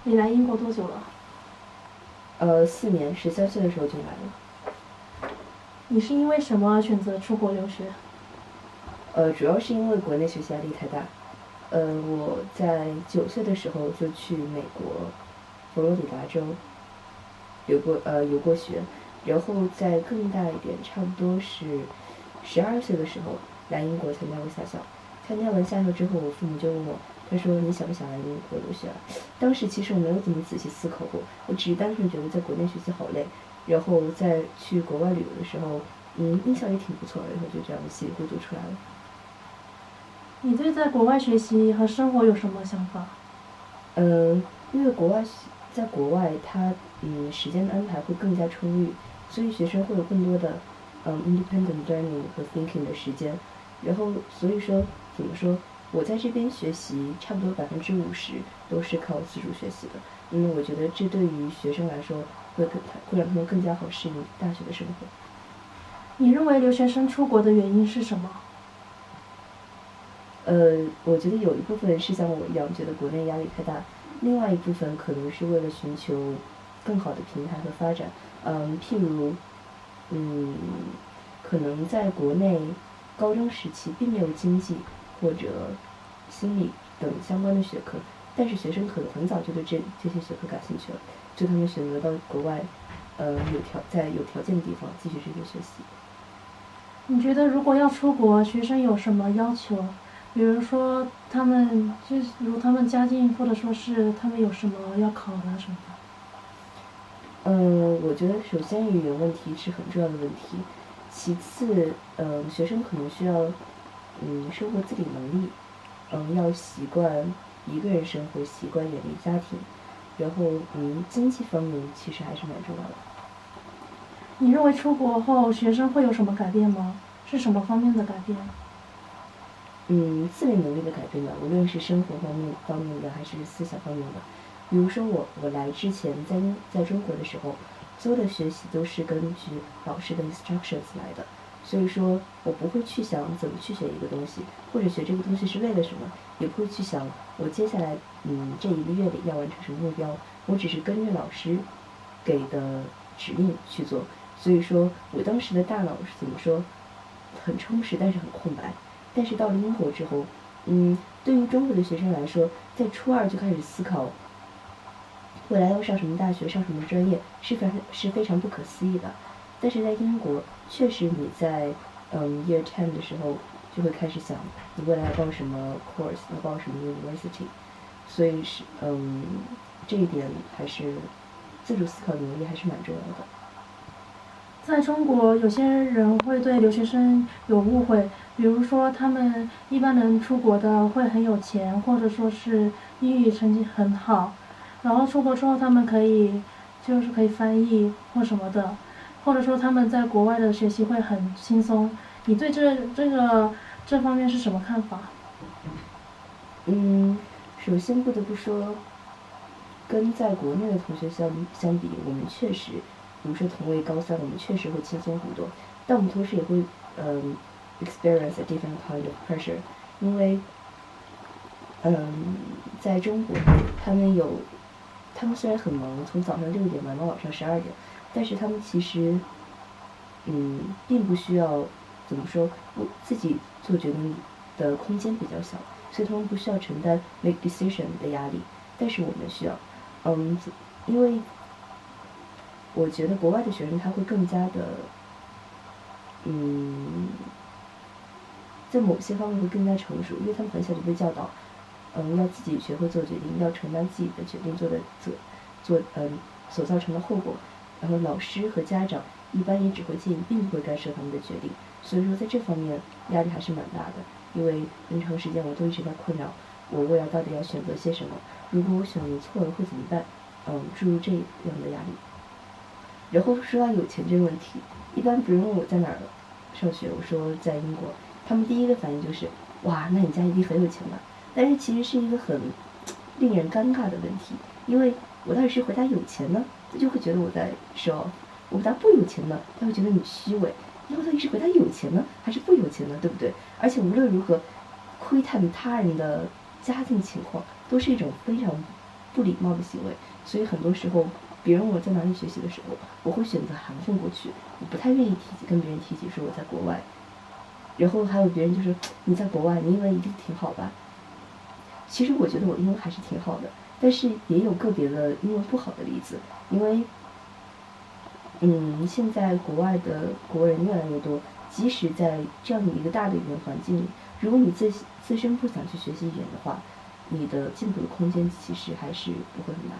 你来英国多久了4年，13岁的时候就来了。你是因为什么选择出国留学主要是因为国内学习压力太大。我在9岁的时候就去美国佛罗里达州游过学，然后再更大一点，差不多是12岁的时候来英国参加过夏校。参加完夏校之后，我父母就问我，他说你想不想来英国留学啊？当时其实我没有怎么仔细思考过，我只是单纯觉得在国内学习好累，然后在去国外旅游的时候，印象也挺不错的，然后就这样稀里糊涂出来了。你对在国外学习和生活有什么想法因为在国外它时间的安排会更加充裕，所以学生会有更多的independent learning 和 thinking 的时间。然后所以说怎么说，我在这边学习差不多50%都是靠自主学习的。我觉得这对于学生来说会让他们更加好适应大学的生活。你认为留学生出国的原因是什么我觉得有一部分是像我一样觉得国内压力太大，另外一部分可能是为了寻求更好的平台和发展。譬如，可能在国内高中时期并没有经济或者心理等相关的学科，但是学生可能很早就对这些学科感兴趣了，就他们选择到国外，在有条件的地方继续这些学习。你觉得如果要出国，学生有什么要求？比如说他们家境，或者说是他们有什么要考的什么的？我觉得首先语言问题是很重要的问题，其次，学生可能需要，生活自理能力，要习惯一个人生活，习惯远离家庭，然后，经济方面其实还是蛮重要的。你认为出国后学生会有什么改变吗？是什么方面的改变？自理能力的改变吧，无论是生活方面的，还是思想方面的。比如说我来之前在中国的时候，所有的学习都是根据老师的 instructions 来的，所以说我不会去想怎么去学一个东西，或者学这个东西是为了什么，也不会去想我接下来这1个月里要完成什么目标，我只是跟着老师给的指令去做。所以说我当时的大脑是怎么说，很充实，但是很空白。但是到了英国之后，对于中国的学生来说，在初2就开始思考未来要上什么大学、上什么专业，是非常不可思议的。但是在英国，确实你在Year 10的时候就会开始想，你未来要报什么 course， 要报什么 university， 所以这一点还是自主思考能力还是蛮重要的。在中国，有些人会对留学生有误会，比如说他们一般能出国的会很有钱，或者说是英语成绩很好，然后出国之后他们可以翻译或什么的，或者说他们在国外的学习会很轻松。你对这方面是什么看法？首先不得不说，跟在国内的同学相比，我们确实，比如说同为高3，我们确实会轻松很多，但我们同时也会experience a different kind of pressure， 因为在中国，他们虽然很忙，从早上6点忙到晚上12点，但是他们其实并不需要怎么说，自己做决定的空间比较小，所以他们不需要承担 make decision 的压力，但是我们需要。因为我觉得国外的学生他会更加的，在某些方面会更加成熟，因为他们很小就被教导，要自己学会做决定，要承担自己的决定所造成的后果。然后老师和家长一般也只会建议，并不会干涉他们的决定。所以说在这方面压力还是蛮大的，因为很长时间我都一直在困扰，我未来到底要选择些什么？如果我选择错了会怎么办？诸如这样的压力。然后说到有钱这个问题，一般别人问我在哪儿上学，我说在英国，他们第一个反应就是哇，那你家一定很有钱吧？但是其实是一个很令人尴尬的问题，因为我到底是回答有钱呢，他就会觉得我在说；我回答不有钱呢，他会觉得你虚伪。那我到底是回答有钱呢，还是不有钱呢？对不对？而且无论如何，窥探他人的家境情况，都是一种非常不礼貌的行为。所以很多时候别人问我在哪里学习的时候，我会选择含混过去，我不太愿意跟别人提起说我在国外。然后还有别人就说你在国外，你英文一定挺好吧？其实我觉得我英文还是挺好的，但是也有个别的英文不好的例子，因为现在国外的国人越来越多，即使在这样的一个大的语言环境里，如果你自身不想去学习语言的话，你的进步的空间其实还是不会很大。